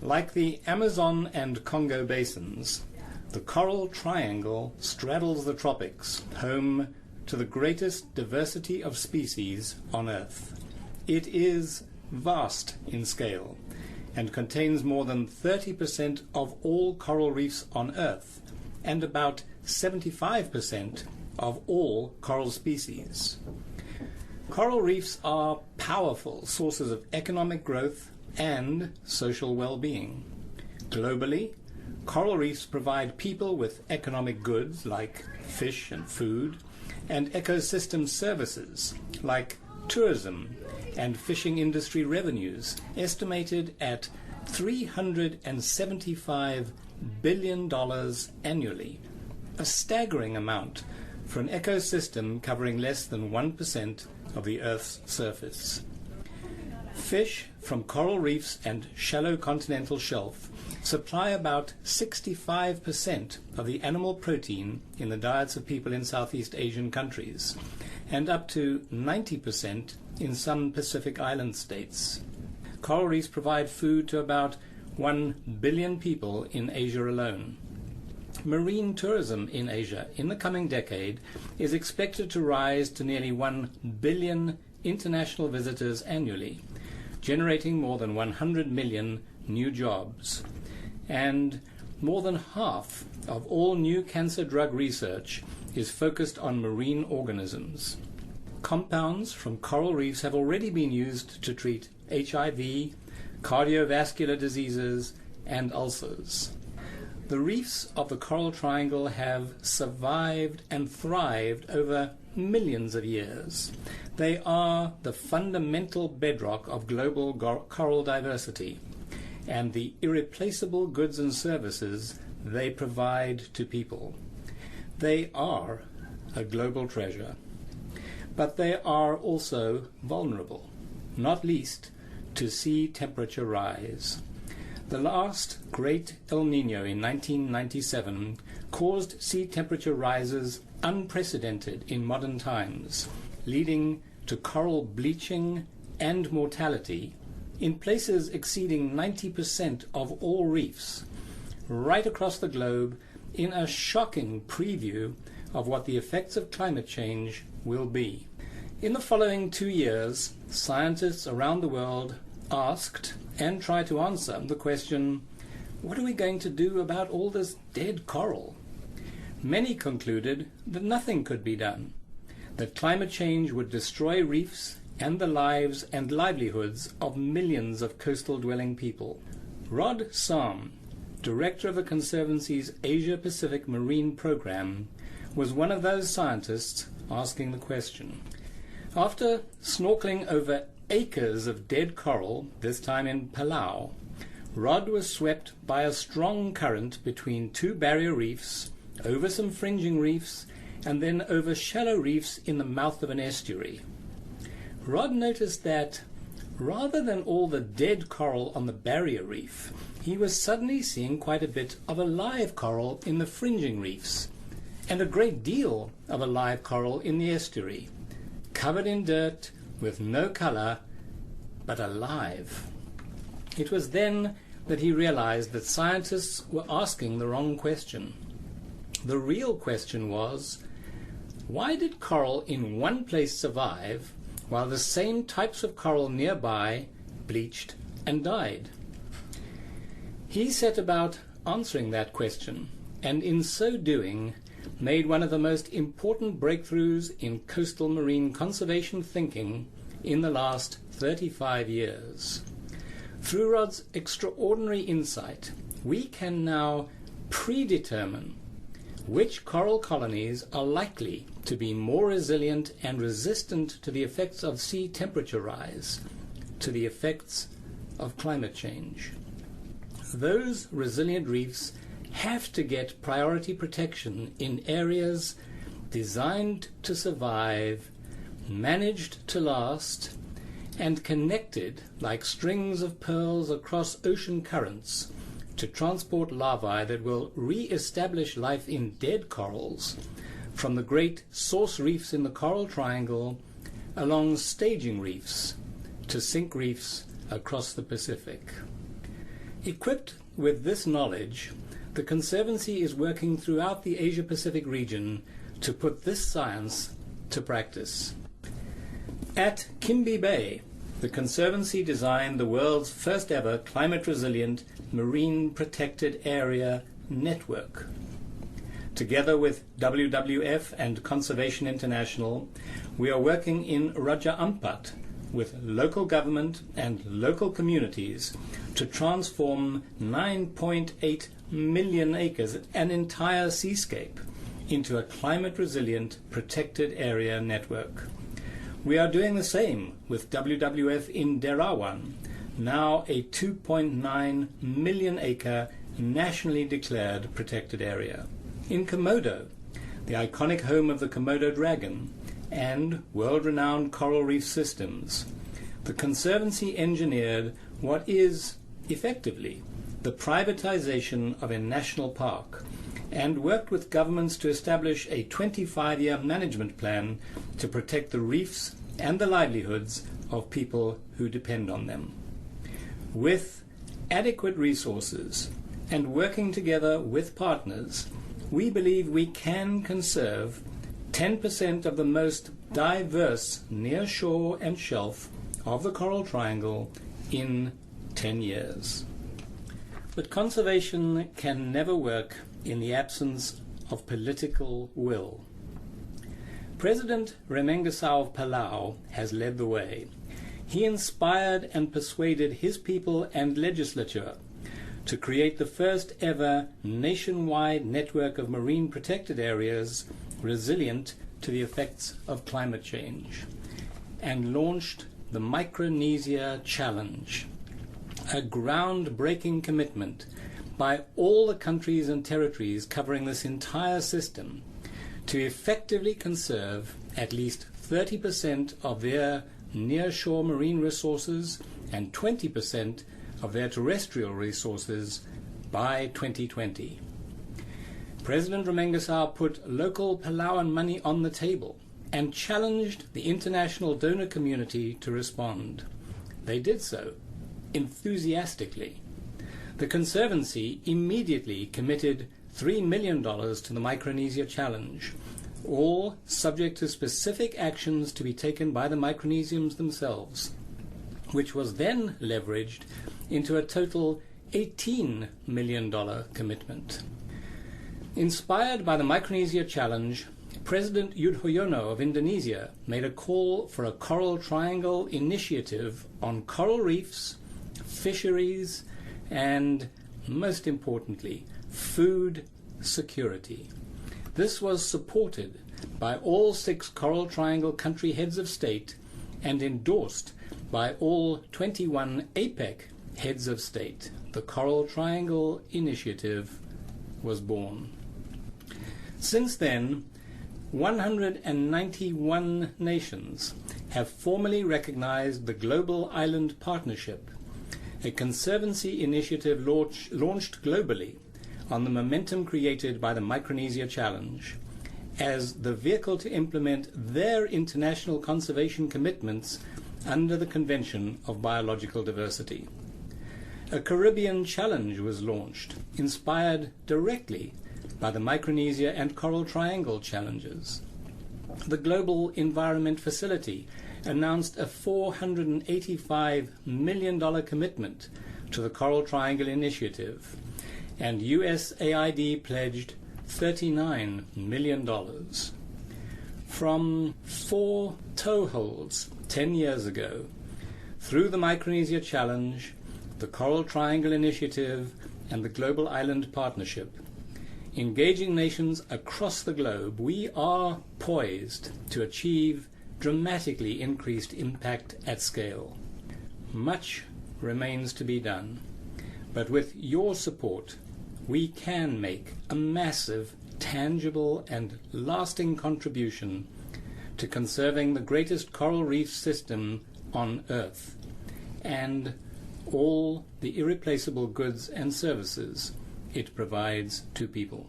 Like the Amazon and Congo basins, the Coral Triangle straddles the tropics, home to the greatest diversity of species on Earth. It is vast in scale and contains more than 30% of all coral reefs on Earth and about 75% of all coral species. Coral reefs are powerful sources of economic growth and social well-being. Globally, coral reefs provide people with economic goods like fish and food, and ecosystem services like tourism and fishing industry revenues estimated at $375 billion annually, a staggering amount for an ecosystem covering less than 1% of the Earth's surface. Fish from coral reefs and shallow continental shelf supply about 65% of the animal protein in the diets of people in Southeast Asian countries, and up to 90% in some Pacific Island states. Coral reefs provide food to about 1 billion people in Asia alone. Marine tourism in Asia in the coming decade is expected to rise to nearly 1 billion international visitors annually, generating more than 100 million new jobs. And more than half of all new cancer drug research is focused on marine organisms. Compounds from coral reefs have already been used to treat HIV, cardiovascular diseases, and ulcers. The reefs of the Coral Triangle have survived and thrived over millions of years. They are the fundamental bedrock of global coral diversity and the irreplaceable goods and services they provide to people. They are a global treasure, but they are also vulnerable, not least to sea temperature rise. The last great El Niño in 1997 caused sea temperature rises unprecedented in modern times, leading to coral bleaching and mortality in places exceeding 90% of all reefs, right across the globe, in a shocking preview of what the effects of climate change will be. In the following 2 years, scientists around the world asked and tried to answer the question, what are we going to do about all this dead coral? Many concluded that nothing could be done, that climate change would destroy reefs and the lives and livelihoods of millions of coastal-dwelling people. Rod Sam, director of the Conservancy's Asia-Pacific Marine Program, was one of those scientists asking the question. After snorkeling over acres of dead coral, this time in Palau, Rod was swept by a strong current between two barrier reefs, over some fringing reefs, and then over shallow reefs in the mouth of an estuary. Rod noticed that, rather than all the dead coral on the barrier reef, he was suddenly seeing quite a bit of alive coral in the fringing reefs, and a great deal of alive coral in the estuary, covered in dirt, with no color, but alive. It was then that he realized that scientists were asking the wrong question. The real question was, why did coral in one place survive while the same types of coral nearby bleached and died? He set about answering that question, and in so doing made one of the most important breakthroughs in coastal marine conservation thinking in the last 35 years. Through Rod's extraordinary insight, we can now predetermine which coral colonies are likely to be more resilient and resistant to the effects of sea temperature rise, to the effects of climate change. Those resilient reefs have to get priority protection in areas designed to survive, managed to last, and connected like strings of pearls across ocean currents to transport larvae that will re-establish life in dead corals from the great source reefs in the Coral Triangle along staging reefs to sink reefs across the Pacific. Equipped with this knowledge, the Conservancy is working throughout the Asia-Pacific region to put this science to practice. At Kimby Bay, the Conservancy designed the world's first ever climate-resilient marine protected area network. Together with WWF and Conservation International, we are working in Raja Ampat with local government and local communities to transform 9.8 million acres, an entire seascape, into a climate-resilient protected area network. We are doing the same with WWF in Derawan, now a 2.9 million acre nationally declared protected area. In Komodo, the iconic home of the Komodo dragon and world-renowned coral reef systems, the Conservancy engineered what is, effectively, the privatization of a national park and worked with governments to establish a 25-year management plan to protect the reefs and the livelihoods of people who depend on them. With adequate resources and working together with partners, we believe we can conserve 10% of the most diverse near shore and shelf of the Coral Triangle in 10 years. But conservation can never work in the absence of political will. President Remengesau of Palau has led the way. He inspired and persuaded his people and legislature to create the first ever nationwide network of marine protected areas resilient to the effects of climate change, and launched the Micronesia Challenge, a groundbreaking commitment by all the countries and territories covering this entire system to effectively conserve at least 30% of their near-shore marine resources and 20% of their terrestrial resources by 2020. President Remengesau put local Palauan money on the table and challenged the international donor community to respond. They did so enthusiastically. The Conservancy immediately committed $3 million to the Micronesia Challenge, all subject to specific actions to be taken by the Micronesians themselves, which was then leveraged into a total $18 million commitment. Inspired by the Micronesia Challenge, President Yudhoyono of Indonesia made a call for a Coral Triangle initiative on coral reefs, fisheries, and, most importantly, food security. This was supported by all 6 Coral Triangle country heads of state and endorsed by all 21 APEC heads of state. The Coral Triangle Initiative was born. Since then, 191 nations have formally recognized the Global Island Partnership, a Conservancy initiative launched globally on the momentum created by the Micronesia Challenge, as the vehicle to implement their international conservation commitments under the Convention of Biological Diversity. A Caribbean Challenge was launched, inspired directly by the Micronesia and Coral Triangle Challenges. The Global Environment Facility announced a $485 million commitment to the Coral Triangle Initiative, and USAID pledged $39 million. From 4 toeholds 10 years ago, through the Micronesia Challenge, the Coral Triangle Initiative, and the Global Island Partnership, engaging nations across the globe, we are poised to achieve dramatically increased impact at scale. Much remains to be done, but with your support, we can make a massive, tangible, and lasting contribution to conserving the greatest coral reef system on Earth and all the irreplaceable goods and services it provides to people.